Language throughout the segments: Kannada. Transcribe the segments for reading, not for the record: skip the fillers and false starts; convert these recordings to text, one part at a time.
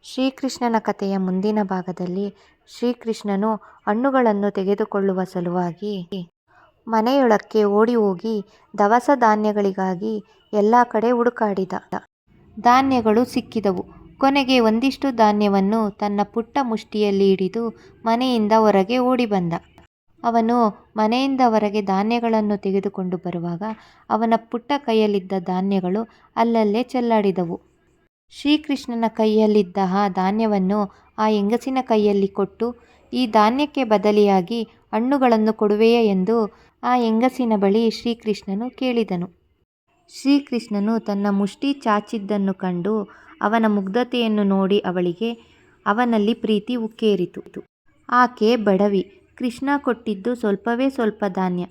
ಶ್ರೀಕೃಷ್ಣನ ಕಥೆಯ ಮುಂದಿನ ಭಾಗದಲ್ಲಿ ಶ್ರೀಕೃಷ್ಣನು ಹಣ್ಣುಗಳನ್ನು ತೆಗೆದುಕೊಳ್ಳುವ ಸಲುವಾಗಿ ಮನೆಯೊಳಕ್ಕೆ ಓಡಿ ಹೋಗಿ ದವಸ ಧಾನ್ಯಗಳಿಗಾಗಿ ಎಲ್ಲ ಕಡೆ ಹುಡುಕಾಡಿದ. ಧಾನ್ಯಗಳು ಸಿಕ್ಕಿದವು. ಕೊನೆಗೆ ಒಂದಿಷ್ಟು ಧಾನ್ಯವನ್ನು ತನ್ನ ಪುಟ್ಟ ಮುಷ್ಟಿಯಲ್ಲಿ ಹಿಡಿದು ಮನೆಯಿಂದ ಹೊರಗೆ ಓಡಿ ಬಂದ. ಅವನು ಮನೆಯಿಂದ ಹೊರಗೆ ಧಾನ್ಯಗಳನ್ನು ತೆಗೆದುಕೊಂಡು ಬರುವಾಗ ಅವನ ಪುಟ್ಟ ಕೈಯಲ್ಲಿದ್ದ ಧಾನ್ಯಗಳು ಅಲ್ಲಲ್ಲೇ ಚೆಲ್ಲಾಡಿದವು. ಶ್ರೀಕೃಷ್ಣನ ಕೈಯಲ್ಲಿದ್ದ ಆ ಧಾನ್ಯವನ್ನು ಆ ಹೆಂಗಸಿನ ಕೈಯಲ್ಲಿ ಕೊಟ್ಟು, ಈ ಧಾನ್ಯಕ್ಕೆ ಬದಲಿಯಾಗಿ ಹಣ್ಣುಗಳನ್ನು ಕೊಡುವೆಯಾ ಎಂದು ಆ ಹೆಂಗಸಿನ ಬಳಿ ಶ್ರೀಕೃಷ್ಣನು ಕೇಳಿದನು. ಶ್ರೀಕೃಷ್ಣನು ತನ್ನ ಮುಷ್ಟಿ ಚಾಚಿದ್ದನ್ನು ಕಂಡು ಅವನ ಮುಗ್ಧತೆಯನ್ನು ನೋಡಿ ಅವನಲ್ಲಿ ಪ್ರೀತಿ ಉಕ್ಕೇರಿತು. ಆಕೆ ಬಡವಿ. ಕೃಷ್ಣ ಕೊಟ್ಟಿದ್ದು ಸ್ವಲ್ಪವೇ ಸ್ವಲ್ಪ ಧಾನ್ಯ.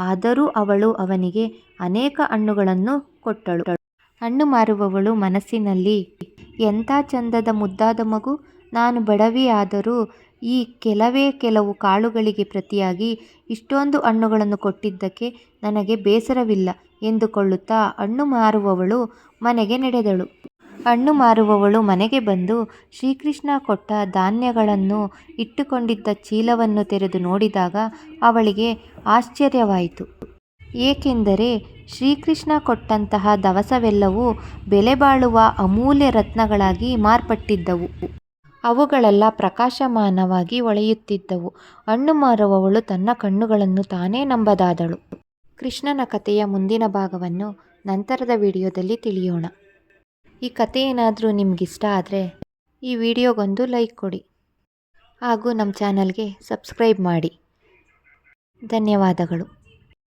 ಆದರೂ ಅವಳು ಅವನಿಗೆ ಅನೇಕ ಹಣ್ಣುಗಳನ್ನು ಕೊಟ್ಟಳು. ಹಣ್ಣು ಮಾರುವವಳು ಮನಸ್ಸಿನಲ್ಲಿ, ಎಂಥ ಚಂದದ ಮುದ್ದಾದ ಮಗು, ನಾನು ಬಡವಿ ಆದರೂ ಈ ಕೆಲವು ಕಾಳುಗಳಿಗೆ ಪ್ರತಿಯಾಗಿ ಇಷ್ಟೊಂದು ಹಣ್ಣುಗಳನ್ನು ಕೊಟ್ಟಿದ್ದಕ್ಕೆ ನನಗೆ ಬೇಸರವಿಲ್ಲ ಎಂದುಕೊಳ್ಳುತ್ತಾ ಹಣ್ಣು ಮಾರುವವಳು ಮನೆಗೆ ನಡೆದಳು. ಹಣ್ಣು ಮಾರುವವಳು ಮನೆಗೆ ಬಂದು ಶ್ರೀಕೃಷ್ಣ ಕೊಟ್ಟ ಧಾನ್ಯಗಳನ್ನು ಇಟ್ಟುಕೊಂಡಿದ್ದ ಚೀಲವನ್ನು ತೆರೆದು ನೋಡಿದಾಗ ಅವಳಿಗೆ ಆಶ್ಚರ್ಯವಾಯಿತು. ಏಕೆಂದರೆ ಶ್ರೀಕೃಷ್ಣ ಕೊಟ್ಟಂತಹ ದವಸವೆಲ್ಲವೂ ಬೆಲೆಬಾಳುವ ಅಮೂಲ್ಯ ರತ್ನಗಳಾಗಿ ಮಾರ್ಪಟ್ಟಿದ್ದವು. ಅವುಗಳೆಲ್ಲ ಪ್ರಕಾಶಮಾನವಾಗಿ ಹೊಳೆಯುತ್ತಿದ್ದವು. ಹಣ್ಣು ಮಾರುವವಳು ತನ್ನ ಕಣ್ಣುಗಳನ್ನು ತಾನೇ ನಂಬದಾದಳು. ಕೃಷ್ಣನ ಕಥೆಯ ಮುಂದಿನ ಭಾಗವನ್ನು ನಂತರದ ವಿಡಿಯೋದಲ್ಲಿ ತಿಳಿಯೋಣ. ಈ ಕಥೆ ಏನಾದರೂ ನಿಮಗಿಷ್ಟ ಆದರೆ ಈ ವಿಡಿಯೋಗೊಂದು ಲೈಕ್ ಕೊಡಿ ಹಾಗೂ ನಮ್ಮ ಚಾನಲ್ಗೆ ಸಬ್ಸ್ಕ್ರೈಬ್ ಮಾಡಿ. ಧನ್ಯವಾದಗಳು.